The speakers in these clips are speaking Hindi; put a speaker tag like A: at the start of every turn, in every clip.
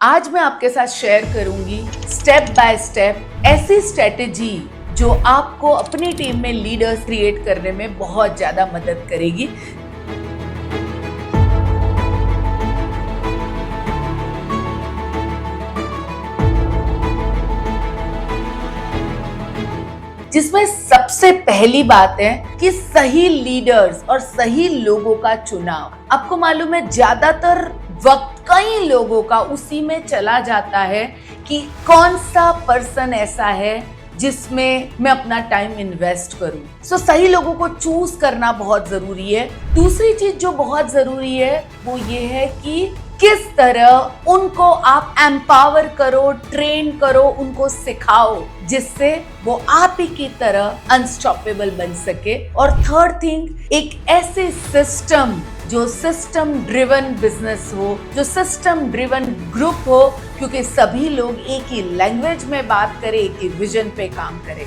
A: आज मैं आपके साथ शेयर करूंगी स्टेप बाय स्टेप ऐसी स्ट्रेटेजी जो आपको अपनी टीम में लीडर्स क्रिएट करने में बहुत ज्यादा मदद करेगी। जिसमें सबसे पहली बात है कि सही लीडर्स और सही लोगों का चुनाव। आपको मालूम है ज्यादातर वक्त कई लोगों का उसी में चला जाता है कि कौन सा पर्सन ऐसा है जिसमें मैं अपना टाइम इन्वेस्ट करूं। सही लोगों को चूज करना बहुत जरूरी है। दूसरी चीज जो बहुत जरूरी है वो ये है कि किस तरह उनको आप एम्पावर करो, ट्रेन करो, उनको सिखाओ जिससे वो आप ही की तरह अनस्टॉपेबल बन सके। और थर्ड थिंग, एक ऐसे सिस्टम जो सिस्टम ड्रिवन बिजनेस हो, जो सिस्टम ड्रिवन ग्रुप हो, क्योंकि सभी लोग एक ही लैंग्वेज में बात करें, एक ही विजन पे काम करें।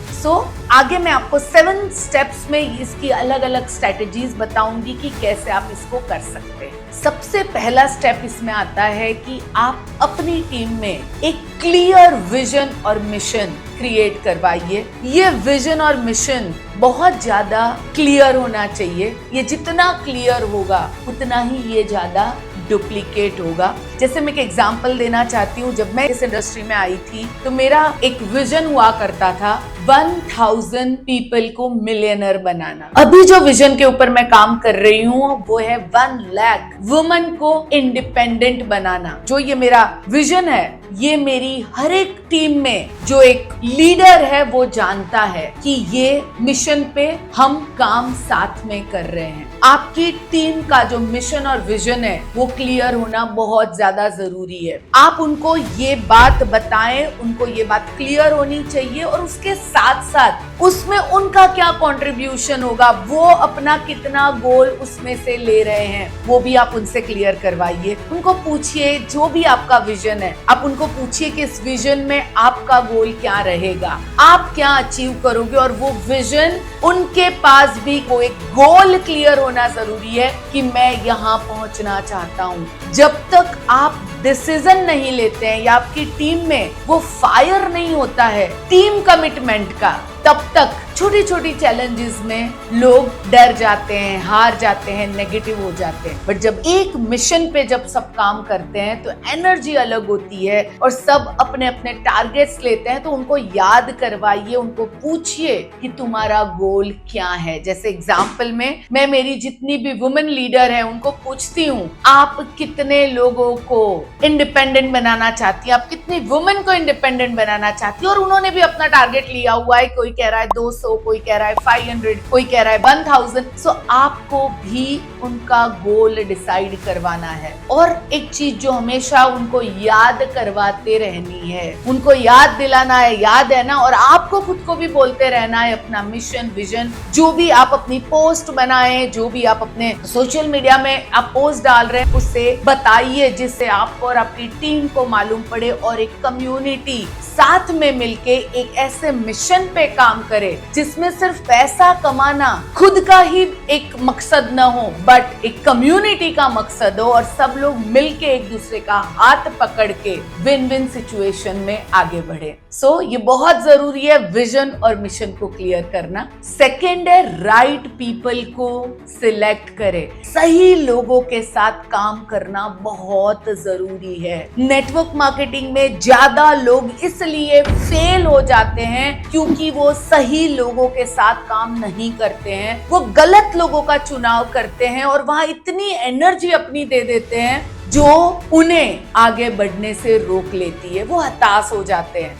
A: आगे मैं आपको 7 स्टेप्स में इसकी अलग अलग स्ट्रेटेजीज बताऊंगी कि कैसे आप इसको कर सकते हैं। सबसे पहला स्टेप इसमें आता है कि आप अपनी टीम में एक क्लियर विजन और मिशन क्रिएट करवाइए। ये विजन और मिशन बहुत ज्यादा क्लियर होना चाहिए। ये जितना क्लियर होगा उतना ही ये ज्यादा डुप्लीकेट होगा। जैसे मैं एक एग्जांपल देना चाहती हूँ, जब मैं इस इंडस्ट्री में आई थी तो मेरा एक विजन हुआ करता था 1000 पीपल को मिलियनर बनाना। अभी जो विजन के ऊपर मैं काम कर रही हूँ वो है 1 लाख वुमेन को इंडिपेंडेंट बनाना। जो ये मेरा विजन है, ये मेरी हर एक टीम में जो एक लीडर है वो जानता है कि ये मिशन पे हम काम साथ में कर रहे हैं। आपकी टीम का जो मिशन और विजन है वो क्लियर होना बहुत ज्यादा जरूरी है। आप उनको ये बात बताएं, उनको ये बात क्लियर होनी चाहिए और उसके साथ साथ उसमें उनका क्या कंट्रीब्यूशन होगा, वो अपना कितना गोल उसमें से ले रहे हैं, वो भी आप उनसे क्लियर करवाइए। उनको पूछिए जो भी आपका विजन है, आप उनको पूछिए कि इस विजन में आपका गोल क्या रहेगा, आप क्या अचीव करोगे। और वो विजन उनके पास भी वो एक गोल क्लियर होना जरूरी है कि मैं यहाँ पहुंचना चाहता हूँ। जब तक आप डिसीजन नहीं लेते हैं या आपकी टीम में वो फायर नहीं होता है टीम कमिटमेंट का, तब तक छोटी छोटी चैलेंजेस में लोग डर जाते हैं, हार जाते हैं, नेगेटिव हो जाते हैं। बट जब एक मिशन पे जब सब काम करते हैं तो एनर्जी अलग होती है और सब अपने अपने टारगेट्स लेते हैं। तो उनको याद करवाइए, उनको पूछिए कि तुम्हारा गोल क्या है। जैसे एग्जाम्पल में मैं मेरी जितनी भी वुमेन लीडर है उनको पूछती हूँ, आप कितने लोगों को इंडिपेंडेंट बनाना चाहती है, आप कितनी वुमेन को इंडिपेंडेंट बनाना चाहती है। और उन्होंने भी अपना टारगेट लिया हुआ है, कोई कह रहा है 200, कोई कह रहा है 500, कोई कह रहा है 1000। आपको भी उनका गोल डिसाइड करवाना है। और एक चीज जो हमेशा उनको याद करवाते रहनी है, उनको याद दिलाना है, याद है ना। और आपको खुद को भी बोलते रहना है अपना मिशन, विजन, जो भी आप अपनी पोस्ट बनाए, जो भी आप अपने सोशल मीडिया में आप पोस्ट डाल रहे हैं उसे बताइए, जिससे आपको और आपकी टीम को मालूम पड़े और एक कम्युनिटी साथ में मिलके एक ऐसे मिशन पे काम करे जिसमें सिर्फ पैसा कमाना खुद का ही एक मकसद न हो, बट एक कम्युनिटी का मकसद हो और सब लोग मिलके एक दूसरे का हाथ पकड़ के विन विन सिचुएशन में आगे बढ़े। ये बहुत जरूरी है विजन और मिशन को क्लियर करना। सेकेंड है राइट पीपल को सिलेक्ट करे। सही लोगों के साथ काम करना बहुत जरूरी है। नेटवर्क मार्केटिंग में ज्यादा लोग इसलिए फेल हो जाते हैं क्योंकि वो सही लोगों के साथ काम नहीं करते हैं, वो गलत लोगों का चुनाव करते हैं और वहां इतनी एनर्जी अपनी दे देते हैं जो उन्हें आगे बढ़ने से रोक लेती है, वो हताश हो जाते हैं।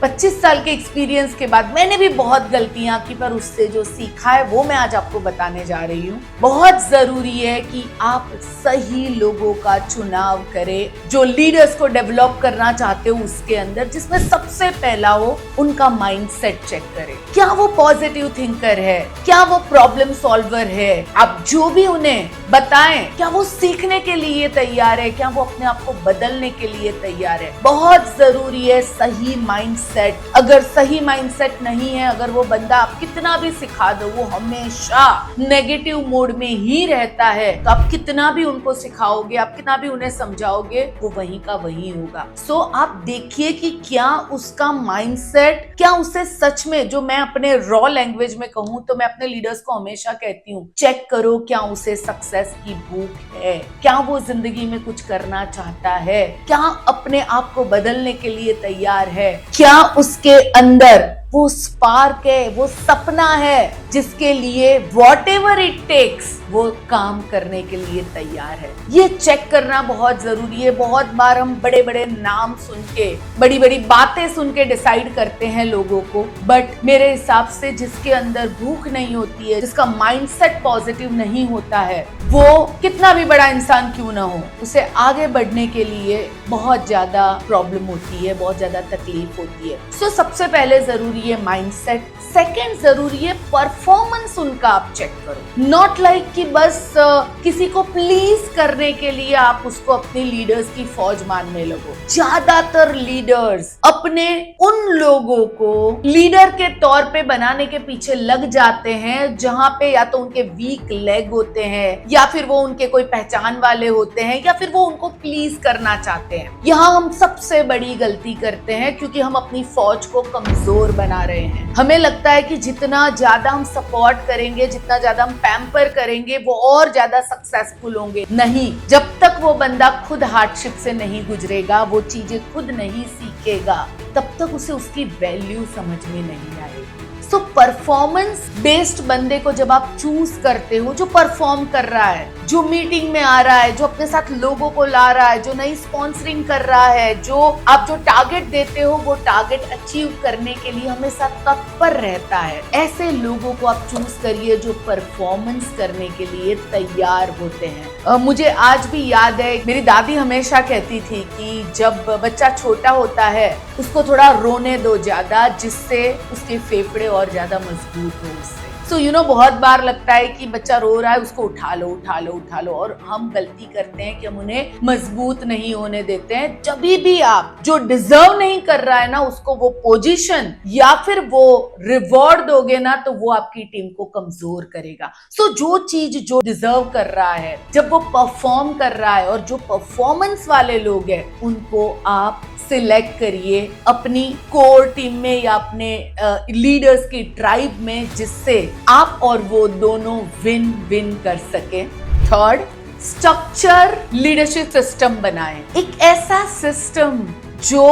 A: 25 साल के एक्सपीरियंस के बाद मैंने भी बहुत गलतियां की, पर उससे जो सीखा है वो मैं आज आपको बताने जा रही हूँ। बहुत जरूरी है कि आप सही लोगों का चुनाव करें जो लीडर्स को डेवलप करना चाहते हो उसके अंदर, जिसमें सबसे पहला हो उनका माइंडसेट चेक करें। क्या वो पॉजिटिव थिंकर है, क्या वो प्रॉब्लम सॉल्वर है। आप जो भी उन्हें बताएं क्या वो सीखने के लिए तैयार तैयार है, क्या वो अपने आप को बदलने के लिए तैयार है। बहुत जरूरी है सही माइंडसेट। अगर सही माइंडसेट नहीं है, अगर वो बंदा आप कितना भी सिखा दो, वो हमेशा नेगेटिव मोड में ही रहता है, तो आप कितना भी उनको सिखाओगे, आप कितना भी उन्हें समझाओगे, वो वहीं का वहीं होगा। सो आप देखिए कि क्या उसका माइंडसेट, क्या उसे सच में, जो मैं अपने रॉ लैंग्वेज में कहूं तो मैं अपने लीडर्स को हमेशा कहती हूँ, चेक करो क्या उसे सक्सेस की भूख है, क्या वो जिंदगी में कुछ करना चाहता है, क्या अपने आप को बदलने के लिए तैयार है, क्या उसके अंदर वो स्पार्क है, वो सपना है जिसके लिए व्हाटएवर इट टेक्स वो काम करने के लिए तैयार है। ये चेक करना बहुत जरूरी है। बहुत बार हम बड़े बड़े नाम सुन के, बड़ी बड़ी बातें सुन के डिसाइड करते हैं लोगों को, बट मेरे हिसाब से जिसके अंदर भूख नहीं होती है, जिसका माइंडसेट पॉजिटिव नहीं होता है, वो कितना भी बड़ा इंसान क्यों ना हो, उसे आगे बढ़ने के लिए बहुत ज्यादा प्रॉब्लम होती है, बहुत ज्यादा तकलीफ होती है। सो सबसे पहले जरूरी है माइंडसेट। सेकंड जरूरी है परफॉर्मेंस उनका आप चेक करो। नॉट लाइक कि बस किसी को प्लीज करने के लिए आप उसको अपने लीडर्स की फौज मानने लगो। ज्यादातर लीडर्स अपने उन लोगों को लीडर के तौर पे बनाने के पीछे लग जाते हैं जहां पे या तो उनके वीक लेग होते हैं, या फिर वो उनके कोई पहचान वाले होते हैं, या फिर वो उनको प्लीज करना चाहते हैं। यहाँ हम सबसे बड़ी गलती करते हैं क्योंकि हम अपनी फौज को कमजोर बना रहे हैं। हमें लगता है कि जितना ज्यादा हम सपोर्ट करेंगे, जितना ज्यादा हम पैम्पर करेंगे, वो और ज्यादा सक्सेसफुल होंगे। नहीं, जब तक वो बंदा खुद हार्डशिप से नहीं गुजरेगा, वो चीजें खुद नहीं सीखेगा, तब तक उसे उसकी वैल्यू समझ में नहीं आएगी। सो परफॉर्मेंस बेस्ड बंदे को जब आप चूज करते हो, जो परफॉर्म कर रहा है, जो मीटिंग में आ रहा है, जो अपने साथ लोगों को ला रहा है, जो नई स्पॉन्सरिंग कर रहा है, जो आप जो टारगेट देते हो वो टारगेट अचीव करने के लिए हमेशा तत्पर रहता है, ऐसे लोगों को आप चूज करिए जो परफॉर्मेंस करने के लिए तैयार होते हैं। मुझे आज भी याद है, मेरी दादी हमेशा कहती थी कि जब बच्चा छोटा होता है उसको थोड़ा रोने दो ज्यादा, जिससे उसके फेफड़े और ज्यादा मजबूत हो उससे। सो बहुत बार लगता है कि बच्चा रो रहा है, उसको उठा लो उठा लो उठा लो, और हम गलती करते हैं कि हम उन्हें मजबूत नहीं होने देते हैं। जब भी आप जो डिजर्व नहीं कर रहा है ना, उसको वो पोजीशन या फिर वो रिवॉर्ड दोगे ना, तो वो आपकी टीम को कमजोर करेगा। सो जो चीज जो डिजर्व कर रहा है, जब वो परफॉर्म कर रहा है, और जो परफॉर्मेंस वाले लोग हैं, उनको आप सिलेक्ट करिए अपनी कोर टीम में या अपने लीडर्स की ट्राइब में, जिससे आप और वो दोनों विन विन कर सके। थर्ड, स्ट्रक्चर लीडरशिप सिस्टम बनाएं। एक ऐसा सिस्टम जो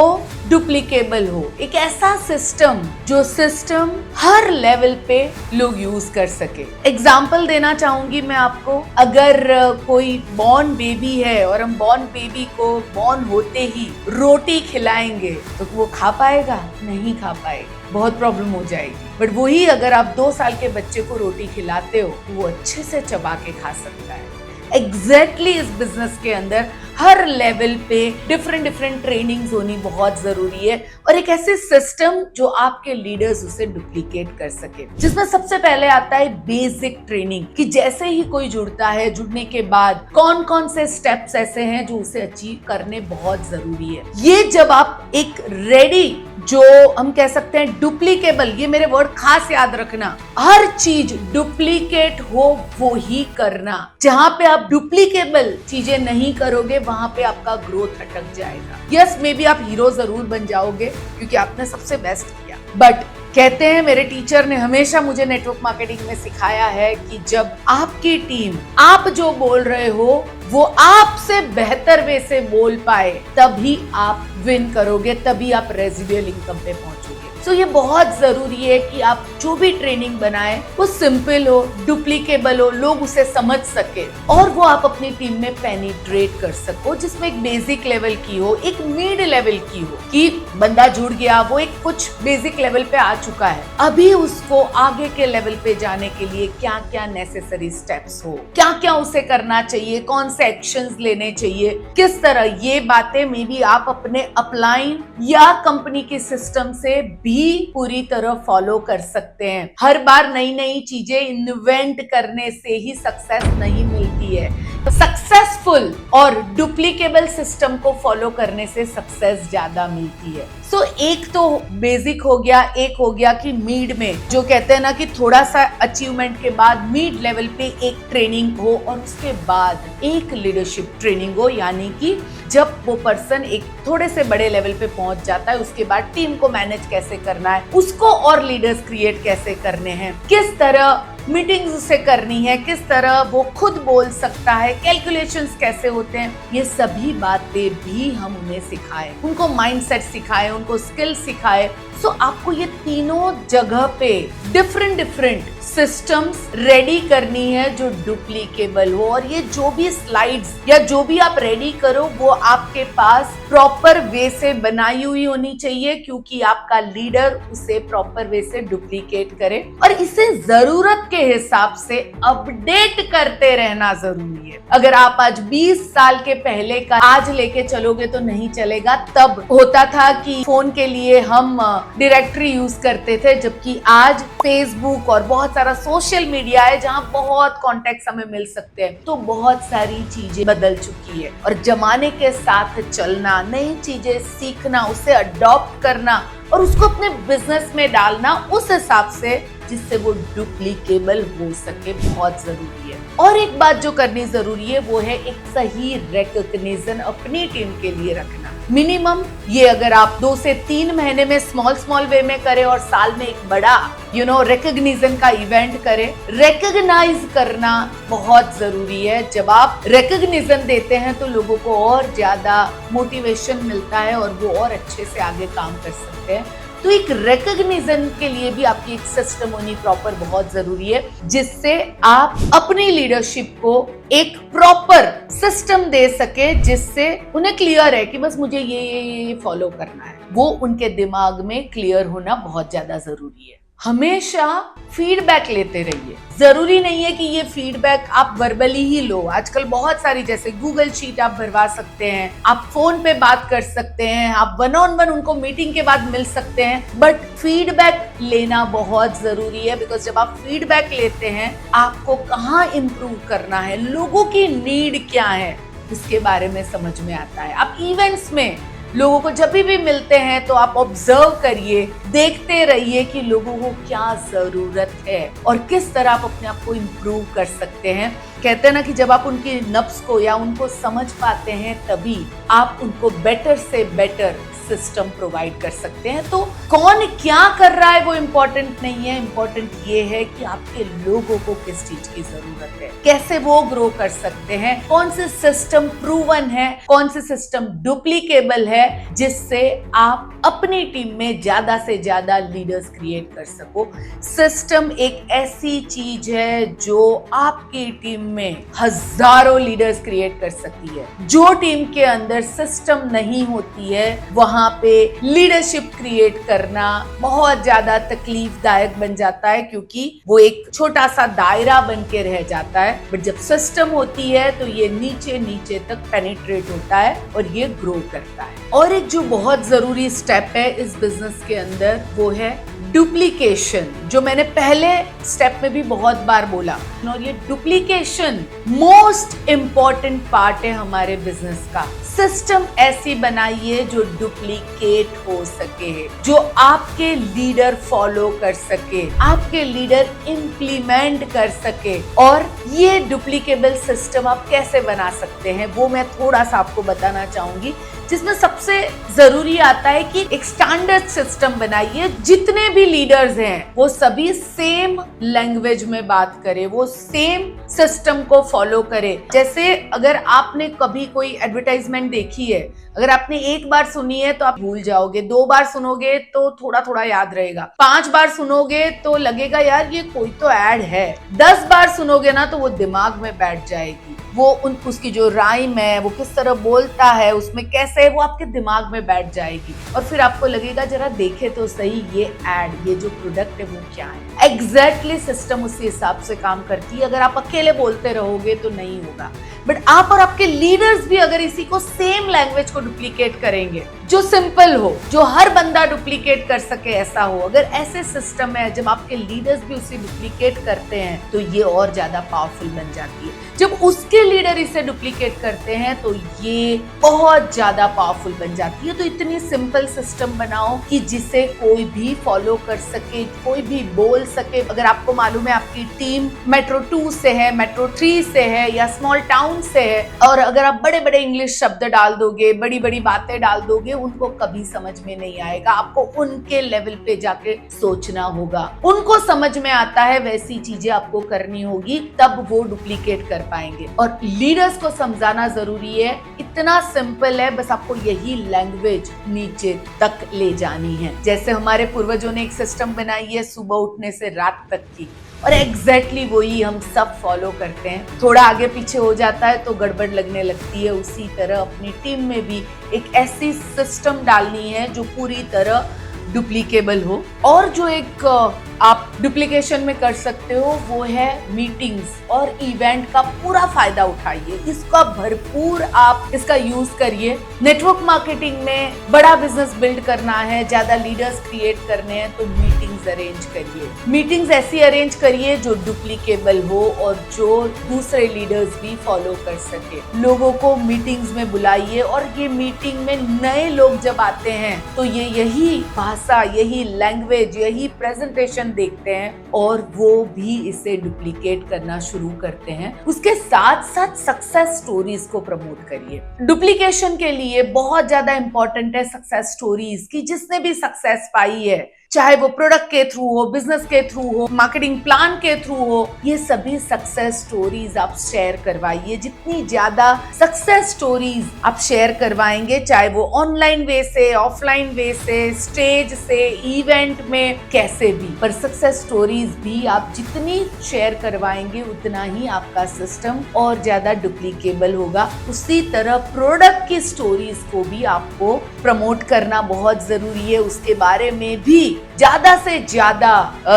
A: डुप्लीकेबल हो, एक ऐसा सिस्टम जो सिस्टम हर लेवल पे लोग यूज कर सके। एग्जाम्पल देना चाहूंगी मैं आपको, अगर कोई बॉर्न बेबी है और हम बॉर्न बेबी को बॉर्न होते ही रोटी खिलाएंगे, तो वो खा पाएगा? नहीं खा पाएगा, बहुत प्रॉब्लम हो जाएगी। बट वही अगर आप 2 साल के बच्चे को रोटी खिलाते हो, तो वो अच्छे से चबा के खा सकता है। एग्जैक्टली इस बिजनेस के अंदर हर लेवल पे डिफरेंट ट्रेनिंग्स होनी बहुत जरूरी है, और एक ऐसे सिस्टम जो आपके लीडर्स उसे डुप्लीकेट कर सके, जिसमें सबसे पहले आता है बेसिक ट्रेनिंग, कि जैसे ही कोई जुड़ता है, जुड़ने के बाद कौन कौन से स्टेप्स ऐसे हैं जो उसे अचीव करने बहुत जरूरी है। ये जब आप एक रेडी, जो हम कह सकते हैं डुप्लीकेबल, ये मेरे वर्ड खास याद रखना, हर चीज डुप्लीकेट हो वो ही करना। जहां पे आप डुप्लीकेबल चीजें नहीं करोगे, वहां पे आपका ग्रोथ अटक जाएगा। यस, मे बी आप हीरो जरूर बन जाओगे क्योंकि आपने सबसे बेस्ट किया, बट कहते हैं, मेरे टीचर ने हमेशा मुझे नेटवर्क मार्केटिंग में सिखाया है कि जब आपकी टीम आप जो बोल रहे हो वो आपसे बेहतर वे से बोल पाए, तभी आप विन करोगे, तभी आप रेजिडुअल इनकम पे पहुंचोगे। सो ये बहुत जरूरी है कि आप जो भी ट्रेनिंग बनाएं वो सिंपल हो, डुप्लीकेबल हो, लोग उसे समझ सके, और वो आप अपनी टीम में पेनिट्रेट कर सको, जिसमें एक बेसिक लेवल की हो, एक मिड लेवल की हो, कि बंदा जुड़ गया, वो एक कुछ बेसिक लेवल पे आ चुका है, अभी उसको आगे के लेवल पे जाने के लिए क्या क्या नेसेसरी स्टेप्स हो, क्या क्या उसे करना चाहिए, कौन से एक्शंस लेने चाहिए, किस तरह, ये बातें मे बी आप अपने अपलाइन या कंपनी के सिस्टम से भी पूरी तरह फॉलो कर सकते हैं। हर बार नई नई चीजें इन्वेंट करने से ही सक्सेस नहीं मिलती है। सक्सेसफुल और डुप्लीकेबल सिस्टम को फॉलो करने से सक्सेस ज्यादा मिलती है। सो एक तो बेसिक हो गया, एक हो गया कि मिड में जो कहते हैं ना कि थोड़ा सा अचीवमेंट के बाद मिड लेवल पे एक ट्रेनिंग हो और उसके बाद एक लीडरशिप ट्रेनिंग हो, यानी कि जब वो पर्सन एक थोड़े से बड़े लेवल पे पहुंच जाता है उसके बाद टीम को मैनेज कैसे करना है, उसको और लीडर्स क्रिएट कैसे करने हैं, किस तरह मीटिंग्स उसे करनी है, किस तरह वो खुद बोल सकता है, कैलकुलेशंस कैसे होते हैं, ये सभी बातें भी हम उन्हें सिखाएं, उनको माइंडसेट सिखाएं, उनको स्किल सिखाएं। सो आपको ये तीनों जगह पे डिफरेंट सिस्टम्स रेडी करनी है जो डुप्लीकेबल हो, और ये जो भी स्लाइड्स या जो भी आप रेडी करो वो आपके पास प्रॉपर वे से बनाई हुई होनी चाहिए, क्योंकि आपका लीडर उसे प्रॉपर वे से डुप्लीकेट करे और इसे जरूरत के हिसाब से अपडेट करते रहना जरूरी है। अगर आप आज 20 साल के पहले का आज लेके चलोगे तो नहीं चलेगा। तब होता था कि फोन के लिए हम डायरेक्टरी यूज करते थे, जबकि आज फेसबुक और बहुत सारा सोशल मीडिया है जहां बहुत कॉन्टेक्ट हमें मिल सकते हैं। तो बहुत सारी चीजें बदल चुकी है और जमाने के साथ चलना, नई चीजें सीखना, उसे अडॉप्ट करना और उसको अपने बिजनेस में डालना उस हिसाब से जिससे वो डुप्लीकेबल हो सके बहुत जरूरी है। और एक बात जो करनी जरूरी है वो है एक सही रिकॉग्निशन अपनी टीम के लिए रखना। मिनिमम ये अगर आप 2 से 3 महीने में स्मॉल वे में करें और साल में एक बड़ा रिकॉग्निशन का इवेंट करें। रिकॉग्नाइज करना बहुत जरूरी है। जब आप रिकॉग्निशन देते हैं तो लोगों को और ज्यादा मोटिवेशन मिलता है और वो और अच्छे से आगे काम कर सकते हैं। तो एक रिकॉग्निशन के लिए भी आपकी एक सिस्टम होनी प्रॉपर बहुत जरूरी है, जिससे आप अपनी लीडरशिप को एक प्रॉपर सिस्टम दे सके, जिससे उन्हें क्लियर है कि बस मुझे ये फॉलो करना है। वो उनके दिमाग में क्लियर होना बहुत ज्यादा जरूरी है। हमेशा फीडबैक लेते रहिए। जरूरी नहीं है कि ये फीडबैक आप वर्बली ही लो। आजकल बहुत सारी जैसे गूगल शीट आप भरवा सकते हैं, आप फोन पे बात कर सकते हैं, आप 1-on-1 उनको मीटिंग के बाद मिल सकते हैं, बट फीडबैक लेना बहुत जरूरी है। बिकॉज जब आप फीडबैक लेते हैं, आपको कहाँ इम्प्रूव करना है, लोगों की नीड क्या है, इसके बारे में समझ में आता है। आप इवेंट्स में लोगों को जब भी मिलते हैं तो आप ऑब्जर्व करिए, देखते रहिए कि लोगों को क्या जरूरत है और किस तरह आप अपने आप को इम्प्रूव कर सकते हैं। कहते हैं ना कि जब आप उनकी नब्ज को या उनको समझ पाते हैं तभी आप उनको बेटर से बेटर सिस्टम प्रोवाइड कर सकते हैं। तो कौन क्या कर रहा है वो इम्पोर्टेंट नहीं है, इम्पोर्टेंट ये है कि आपके लोगों को किस चीज की जरूरत है, कैसे वो ग्रो कर सकते हैं, कौन से सिस्टम प्रूवन है, कौन से सिस्टम डुप्लीकेबल है, जिससे आप अपनी टीम में ज्यादा से ज्यादा लीडर्स क्रिएट कर सको। सिस्टम एक ऐसी चीज है जो आपकी टीम में हजारों लीडर्स क्रिएट कर सकती है। जो टीम के अंदर सिस्टम नहीं होती है वहां पे लीडरशिप क्रिएट करना बहुत ज्यादा तकलीफदायक बन जाता है, क्योंकि वो एक छोटा सा दायरा बन के रह जाता है। बट जब सिस्टम होती है तो ये नीचे नीचे तक पेनिट्रेट होता है और ये ग्रो करता है। और एक जो बहुत जरूरी स्टेप है इस बिजनेस के अंदर वो है डुप्लीकेशन, जो मैंने पहले स्टेप में भी बहुत बार बोला। और ये डुप्लीकेशन मोस्ट इंपॉर्टेंट पार्ट है हमारे बिजनेस का। सिस्टम ऐसी बनाइए जो डुप्लीकेट हो सके, जो आपके लीडर फॉलो कर सके, आपके लीडर इंप्लीमेंट कर सके। और ये डुप्लीकेबल सिस्टम आप कैसे बना सकते हैं वो मैं थोड़ा सा आपको बताना चाहूंगी, जिसमें सबसे जरूरी आता है कि एक स्टैंडर्ड सिस्टम बनाइए। जितने भी लीडर्स हैं वो सभी सेम लैंग्वेज में बात करें, वो सेम सिस्टम को फॉलो करें। जैसे अगर आपने कभी कोई एडवर्टाइजमेंट देखी है, अगर आपने एक बार सुनी है तो आप भूल जाओगे, 2 बार सुनोगे तो थोड़ा थोड़ा याद रहेगा, 5 बार सुनोगे तो लगेगा यार ये कोई तो ऐड है, 10 बार सुनोगे ना तो वो दिमाग में बैठ जाएगी। वो उसकी जो राइम है, वो किस तरह बोलता है, उसमें कैसे है, वो आपके दिमाग में बैठ जाएगी। और फिर आपको लगेगा जरा देखे तो सही ये ऐड, ये जो प्रोडक्ट है वो क्या है। एग्जैक्टली सिस्टम उसी हिसाब से काम करती है। अगर आप अकेले बोलते रहोगे तो नहीं होगा, बट आप और आपके लीडर्स भी अगर इसी को सेम लैंग्वेज को डुप्लीकेट करेंगे, जो सिंपल हो, जो हर बंदा डुप्लीकेट कर सके ऐसा हो। अगर ऐसे सिस्टम है जब आपके लीडर्स भी उसे डुप्लीकेट करते हैं तो ये और ज्यादा पावरफुल बन जाती है। जब उसके लीडर इसे डुप्लीकेट करते हैं तो ये बहुत ज्यादा पावरफुल बन जाती है। तो इतनी सिंपल सिस्टम बनाओ कि जिसे कोई भी फॉलो कर सके, कोई भी बोल सके। अगर आपको मालूम है आपकी टीम मेट्रो 2 से है, मेट्रो 3 से है या स्मॉल टाउन से है, और अगर आप बड़े बड़े इंग्लिश शब्द डाल दोगे, बड़ी बड़ी बातें डाल दोगे, उनको कभी समझ में नहीं आएगा। आपको उनके लेवल पे जाके सोचना होगा। उनको समझ में आता है वैसी चीजें आपको करनी होगी, तब वो डुप्लीकेट कर पाएंगे। और लीडर्स को समझाना जरूरी है। इतना सिंपल है, बस आपको यही लैंग्वेज नीचे तक ले जानी है। जैसे हमारे पूर्वजों ने एक सिस्टम बनाई है सुबह उठने से रात तक की, और एग्जैक्टली वही हम सब फॉलो करते हैं। थोड़ा आगे पीछे हो जाता है तो गड़बड़ लगने लगती है। उसी तरह अपनी टीम में भी एक ऐसी सिस्टम डालनी है जो पूरी तरह डुप्लीकेबल हो। और जो एक आप डुप्लीकेशन में कर सकते हो वो है मीटिंग्स और इवेंट का पूरा फायदा उठाइए। इसका भरपूर आप इसका यूज करिए। नेटवर्क मार्केटिंग में बड़ा बिजनेस बिल्ड करना है, ज्यादा लीडर्स क्रिएट करने हैं तो मीटिंग्स अरेंज करिए। मीटिंग्स ऐसी अरेंज करिए जो डुप्लीकेबल हो और जो दूसरे लीडर्स भी फॉलो कर सके। लोगों को मीटिंग्स में बुलाइए, और ये मीटिंग में नए लोग जब आते हैं तो ये यही भाषा, यही लैंग्वेज, यही प्रेजेंटेशन देखते हैं और वो भी इसे डुप्लीकेट करना शुरू करते हैं। उसके साथ साथ सक्सेस स्टोरीज को प्रमोट करिए। डुप्लीकेशन के लिए बहुत ज्यादा इंपॉर्टेंट है सक्सेस स्टोरीज की। जिसने भी सक्सेस पाई है, चाहे वो प्रोडक्ट के थ्रू हो, बिजनेस के थ्रू हो, मार्केटिंग प्लान के थ्रू हो, ये सभी सक्सेस स्टोरीज आप शेयर करवाइए। जितनी ज्यादा सक्सेस स्टोरीज आप शेयर करवाएंगे, चाहे वो ऑनलाइन वे से, ऑफलाइन वे से, स्टेज से, इवेंट में, कैसे भी, पर सक्सेस स्टोरीज भी आप जितनी शेयर करवाएंगे उतना ही आपका सिस्टम और ज्यादा डुप्लीकेबल होगा। उसी तरह प्रोडक्ट की स्टोरीज को भी आपको प्रमोट करना बहुत जरूरी है। उसके बारे में भी ज्यादा से ज्यादा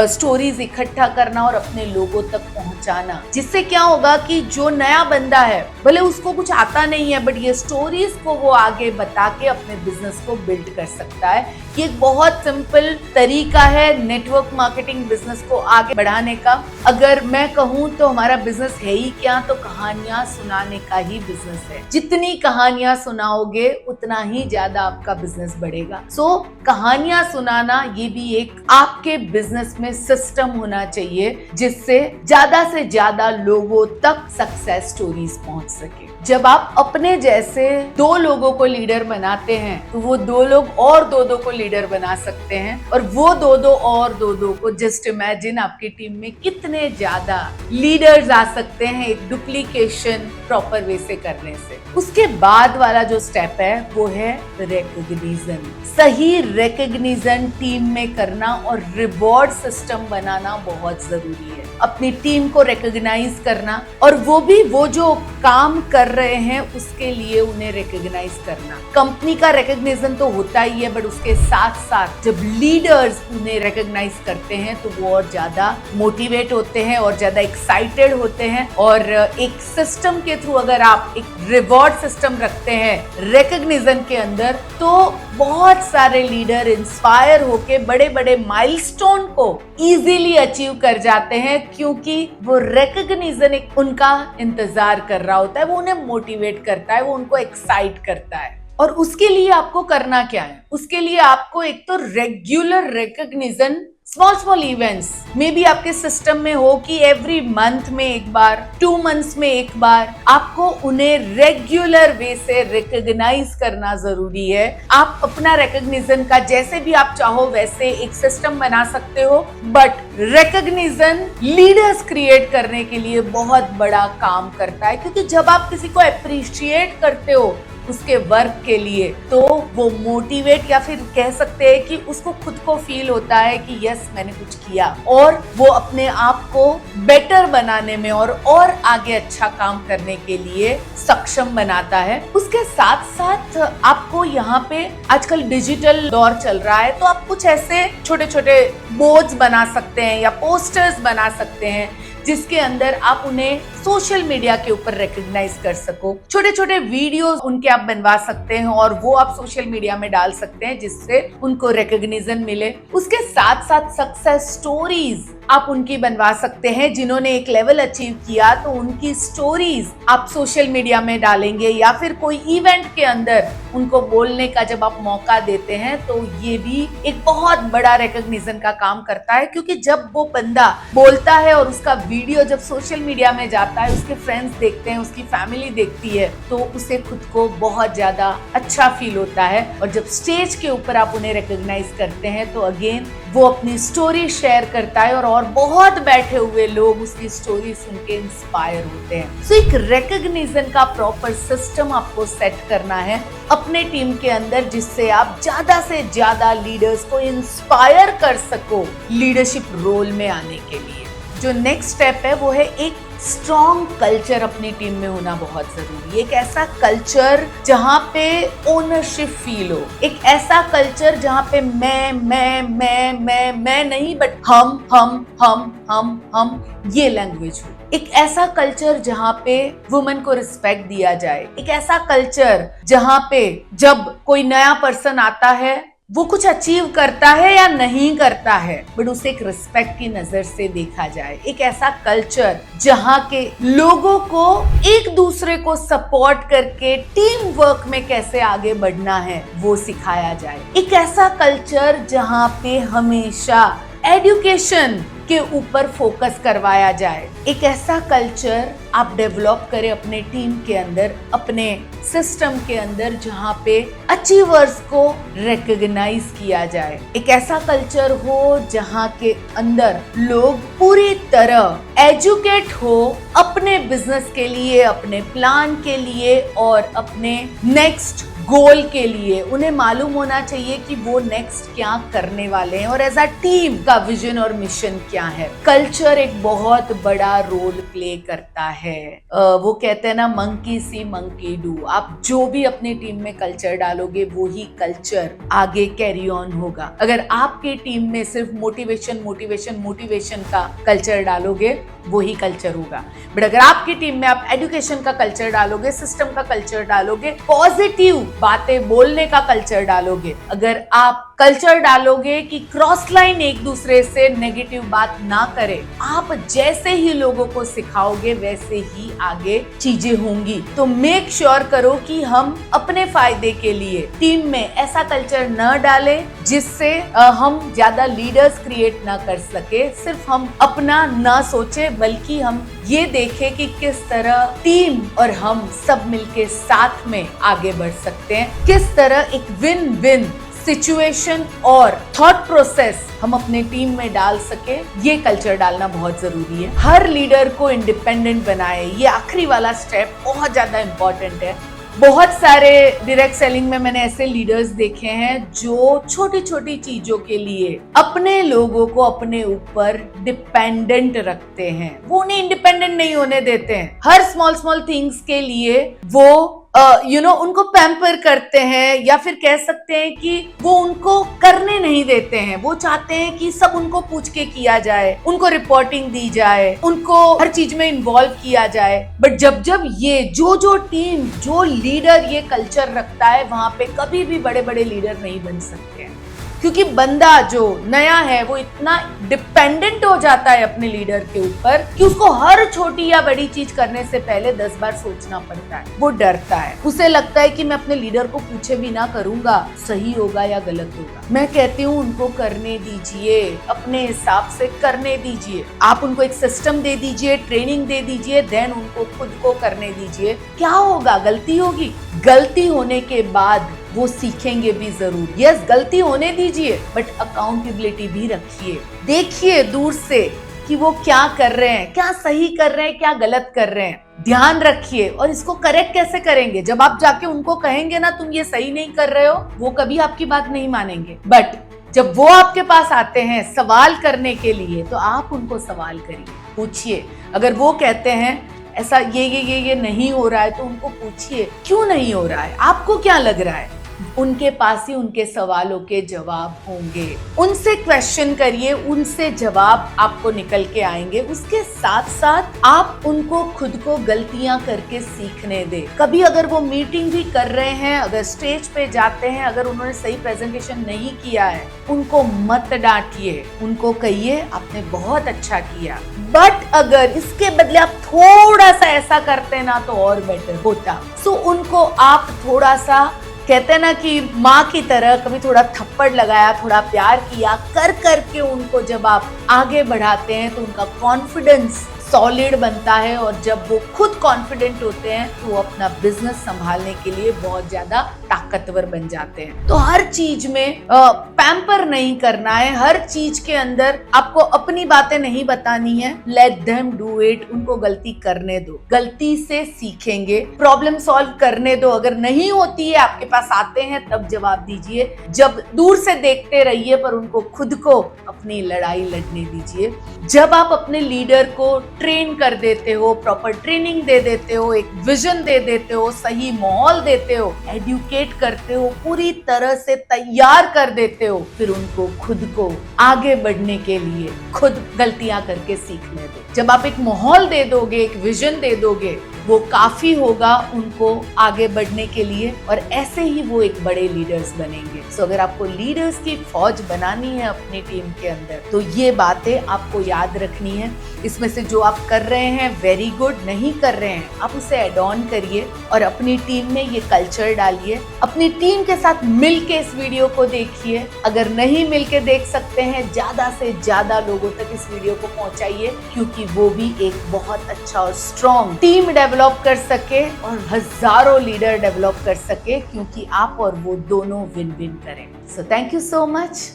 A: स्टोरीज इकट्ठा करना और अपने लोगों तक पहुंचाना। जिससे क्या होगा कि जो नया बंदा है, भले उसको कुछ आता नहीं है, बट ये स्टोरीज को वो आगे बता के अपने बिजनेस को बिल्ड कर सकता है। ये एक बहुत सिंपल तरीका है नेटवर्क मार्केटिंग बिजनेस को आगे बढ़ाने का। अगर मैं कहूँ तो हमारा बिजनेस है ही क्या, तो कहानियां सुनाने का ही बिजनेस है। जितनी कहानियां सुनाओगे उतना ही ज्यादा आपका बिजनेस बढ़ेगा। सो कहानियां सुनाना ये भी एक आपके बिजनेस में सिस्टम होना चाहिए, जिससे ज्यादा से ज्यादा लोगों तक सक्सेस स्टोरीज पहुंच सके। जब आप अपने जैसे 2 लोगों को लीडर बनाते हैं तो वो 2 लोग और 2 को लीडर बना सकते हैं, और वो 2 और 2 को जस्ट इमेजिन आपकी टीम में कितने ज्यादा लीडर्स आ सकते हैं एक डुप्लीकेशन प्रॉपर वे से करने से। उसके बाद वाला जो स्टेप है वो है रिकॉग्निशन। सही रिकॉग्निशन टीम में करना और रिवॉर्ड सिस्टम बनाना बहुत जरूरी है। अपनी टीम को रिकॉग्नाइज करना, और वो भी वो जो काम कर रहे हैं उसके लिए उन्हें रिकॉग्नाइज करना। कंपनी का रिकॉग्निशन तो होता ही है, बट उसके साथ साथ जब लीडर्स उन्हें रिकॉग्नाइज करते हैं तो वो और ज्यादा मोटिवेट होते हैं और ज्यादा एक्साइटेड होते हैं। और एक सिस्टम के थ्रू अगर आप एक रिवॉर्ड सिस्टम रखते हैं रिकॉग्निशन के अंदर, तो बहुत सारे लीडर इंस्पायर होके बड़े बड़े माइलस्टोन को इजीली अचीव कर जाते हैं, क्योंकि वो रिकॉग्निशन एक उनका इंतजार कर रहा होता है, वो उन्हें मोटिवेट करता है, वो उनको एक्साइट करता है। और उसके लिए आपको करना क्या है? उसके लिए आपको एक तो रेगुलर रिकॉग्निशन, स्मॉल इवेंट्स में भी आपके सिस्टम में हो कि एवरी मंथ में एक बार, 2 मंथ्स में एक बार आपको उन्हें रेगुलर वे से रिकॉग्नाइज करना जरूरी है। आप अपना रिकॉग्निशन का जैसे भी आप चाहो वैसे एक सिस्टम बना सकते हो, बट रिकॉग्निशन लीडर्स क्रिएट करने के लिए बहुत बड़ा काम करता है। क्योंकि जब आप किसी को अप्रिशिएट करते हो उसके वर्क के लिए, तो वो मोटिवेट, या फिर कह सकते हैं कि उसको खुद को फील होता है कि यस मैंने कुछ किया, और वो अपने आप को बेटर बनाने में और आगे अच्छा काम करने के लिए सक्षम बनाता है। उसके साथ साथ आपको यहाँ पे आजकल डिजिटल दौर चल रहा है, तो आप कुछ ऐसे छोटे छोटे बोर्ड्स बना सकते हैं या पोस्टर्स बना सकते हैं जिसके अंदर आप उन्हें सोशल मीडिया के ऊपर रिकॉग्नाइज कर सको। छोटे छोटे वीडियोस उनके आप बनवा सकते हैं और वो आप सोशल मीडिया में डाल सकते हैं जिससे उनको रिकॉग्निशन मिले। उसके साथ साथ सक्सेस स्टोरीज आप उनकी बनवा सकते हैं। जिन्होंने एक लेवल अचीव किया तो उनकी स्टोरीज आप सोशल मीडिया में डालेंगे या फिर कोई इवेंट के अंदर उनको बोलने का जब आप मौका देते हैं तो ये भी एक बहुत बड़ा रिकॉग्निशन का काम करता है, क्योंकि जब वो बंदा बोलता है और उसका वीडियो जब सोशल मीडिया में जाता है, उसके फ्रेंड्स देखते हैं, उसकी फैमिली देखती है, तो उसे खुद को बहुत ज्यादा अच्छा फील होता है। और जब स्टेज के ऊपर आप उन्हें रिकॉग्नाइज करते हैं तो अगेन वो अपनी स्टोरी शेयर करता है और बहुत बैठे हुए लोग उसकी स्टोरी सुन के इंस्पायर होते हैं। सो एक रिकॉग्निशन का प्रॉपर सिस्टम आपको सेट करना है अपने टीम के अंदर, जिससे आप ज्यादा से ज्यादा लीडर्स को इंस्पायर कर सको लीडरशिप रोल में आने के लिए। जो नेक्स्ट स्टेप है वो है एक स्ट्रॉन्ग कल्चर अपनी टीम में होना बहुत जरूरी है। एक ऐसा कल्चर जहाँ पे ओनरशिप फील हो, एक ऐसा कल्चर जहाँ पे मैं नहीं बट हम ये लैंग्वेज हो। एक ऐसा कल्चर जहाँ पे वुमेन को रिस्पेक्ट दिया जाए। एक ऐसा कल्चर जहाँ पे जब कोई नया पर्सन आता है वो कुछ अचीव करता है या नहीं करता है बट उसे एक रिस्पेक्ट की नजर से देखा जाए। एक ऐसा कल्चर जहाँ के लोगों को एक दूसरे को सपोर्ट करके टीम वर्क में कैसे आगे बढ़ना है वो सिखाया जाए। एक ऐसा कल्चर जहाँ पे हमेशा एजुकेशन के ऊपर फोकस करवाया जाए। एक ऐसा कल्चर आप डेवलप करें अपने टीम के अंदर, अपने सिस्टम के अंदर, जहाँ पे अचीवर्स को रिकॉग्नाइज किया जाए। एक ऐसा कल्चर हो जहाँ के अंदर लोग पूरी तरह एजुकेट हो अपने बिजनेस के लिए, अपने प्लान के लिए और अपने नेक्स्ट गोल के लिए। उन्हें मालूम होना चाहिए कि वो नेक्स्ट क्या करने वाले हैं और एज अ टीम का विजन और मिशन क्या है। कल्चर एक बहुत बड़ा रोल प्ले करता है। वो कहते हैं ना, मंकी सी मंकी डू। आप जो भी अपनी टीम में कल्चर डालोगे वो ही कल्चर आगे कैरी ऑन होगा। अगर आपकी टीम में सिर्फ मोटिवेशन का कल्चर डालोगे वो ही कल्चर होगा, बट अगर आपकी टीम में आप एजुकेशन का कल्चर डालोगे, सिस्टम का कल्चर डालोगे, पॉजिटिव बातें बोलने का कल्चर डालोगे, अगर आप कल्चर डालोगे कि क्रॉस लाइन एक दूसरे से नेगेटिव बात ना करे, आप जैसे ही लोगों को सिखाओगे वैसे ही आगे चीजें होंगी। तो मेक श्योर करो कि हम अपने फायदे के लिए टीम में ऐसा कल्चर न डालें जिससे हम ज्यादा लीडर्स क्रिएट ना कर सके। सिर्फ हम अपना ना सोचे बल्कि हम ये देखें कि किस तरह टीम और हम सब मिलके साथ में आगे बढ़ सकते हैं, किस तरह एक विन विन सिचुएशन और थॉट प्रोसेस हम अपने टीम में डाल सके। ये कल्चर डालना बहुत जरूरी है। हर लीडर को इंडिपेंडेंट बनाए, ये आखिरी वाला स्टेप बहुत ज्यादा इंपॉर्टेंट है। बहुत सारे डायरेक्ट सेलिंग में मैंने ऐसे लीडर्स देखे हैं जो छोटी छोटी चीजों के लिए अपने लोगों को अपने ऊपर डिपेंडेंट रखते हैं, वो उन्हें इंडिपेंडेंट नहीं होने देते हैं। हर स्मॉल थिंग्स के लिए वो उनको पैम्पर करते हैं, या फिर कह सकते हैं कि वो उनको करने नहीं देते हैं। वो चाहते हैं कि सब उनको पूछ के किया जाए, उनको रिपोर्टिंग दी जाए, उनको हर चीज में इन्वॉल्व किया जाए। बट जब ये जो टीम, जो लीडर ये कल्चर रखता है, वहां पे कभी भी बड़े बड़े लीडर नहीं बन सकते हैं, क्योंकि बंदा जो नया है वो इतना डिपेंडेंट हो जाता है अपने लीडर के ऊपर कि उसको हर छोटी या बड़ी चीज करने से पहले 10 बार सोचना पड़ता है। वो डरता है, उसे लगता है कि मैं अपने लीडर को पूछे भी ना करूंगा सही होगा या गलत होगा। मैं कहती हूँ उनको करने दीजिए, अपने हिसाब से करने दीजिए। आप उनको एक सिस्टम दे दीजिए, ट्रेनिंग दे दीजिए, देन उनको खुद को करने दीजिए। क्या होगा? गलती होगी, गलती होने के बाद वो सीखेंगे भी जरूर। यस, गलती होने दीजिए बट अकाउंटेबिलिटी भी रखिए। देखिए दूर से कि वो क्या कर रहे हैं, क्या सही कर रहे हैं, क्या गलत कर रहे हैं। ध्यान रखिए। और इसको करेक्ट कैसे करेंगे? जब आप जाके उनको कहेंगे ना तुम ये सही नहीं कर रहे हो, वो कभी आपकी बात नहीं मानेंगे। बट जब वो आपके पास आते हैं सवाल करने के लिए, तो आप उनको सवाल करिए, पूछिए। अगर वो कहते हैं ऐसा ये नहीं हो रहा है, तो उनको पूछिए क्यों नहीं हो रहा है, आपको क्या लग रहा है। उनके पास ही उनके सवालों के जवाब होंगे। उनसे क्वेश्चन करिए, उनसे जवाब आपको निकल के आएंगे। उसके साथ साथ आप उनको खुद को गलतियां करके सीखने दे। कभी अगर वो मीटिंग भी कर रहे हैं, अगर स्टेज पे जाते हैं, अगर उन्होंने सही प्रेजेंटेशन नहीं किया है, उनको मत डांटिए, उनको कहिए आपने बहुत अच्छा किया, बट अगर इसके बदले आप थोड़ा सा ऐसा करते ना तो और बेटर होता। सो उनको आप थोड़ा सा, कहते हैं ना कि माँ की तरह कभी थोड़ा थप्पड़ लगाया, थोड़ा प्यार किया, कर करके उनको जब आप आगे बढ़ाते हैं तो उनका कॉन्फिडेंस सॉलिड बनता है, और जब वो खुद कॉन्फिडेंट होते हैं तो वो अपना बिजनेस संभालने के लिए बहुत ज्यादा ताकतवर बन जाते हैं। तो हर चीज में पैम्पर नहीं करना है, हर चीज के अंदर आपको अपनी बातें नहीं बतानी है। लेट देम डू इट, उनको गलती करने दो, गलती से सीखेंगे, प्रॉब्लम सॉल्व करने दो। अगर नहीं होती है, आपके पास आते हैं, तब जवाब दीजिए। जब दूर से देखते रहिए, पर उनको खुद को अपनी लड़ाई लड़ने दीजिए। जब आप अपने लीडर को ट्रेन कर देते हो, प्रॉपर ट्रेनिंग दे देते हो, एक विजन दे देते हो, सही माहौल देते हो, एडुकेट करते हो, पूरी तरह से तैयार कर देते हो, फिर उनको खुद को आगे बढ़ने के लिए खुद गलतियां करके सीखने दो। जब आप एक माहौल दे दोगे, एक विजन दे दोगे, वो काफी होगा उनको आगे बढ़ने के लिए, और ऐसे ही वो एक बड़े लीडर्स बनेंगे। सो अगर आपको लीडर्स की फौज बनानी है अपनी टीम के अंदर, तो ये बातें आपको याद रखनी है। इसमें से जो आप कर रहे हैं वेरी गुड, नहीं कर रहे हैं आप उसे एड ऑन करिए और अपनी टीम में ये कल्चर डालिए। अपनी टीम के साथ मिलके इस वीडियो को देखिए। अगर नहीं मिलके देख सकते हैं, ज्यादा से ज्यादा लोगों तक इस वीडियो को पहुंचाइए, क्योंकि वो भी एक बहुत अच्छा और स्ट्रॉन्ग टीम डेवलप कर सके और हजारों लीडर डेवलप कर सके, क्योंकि आप और वो दोनों विन विन करें। So thank you so much.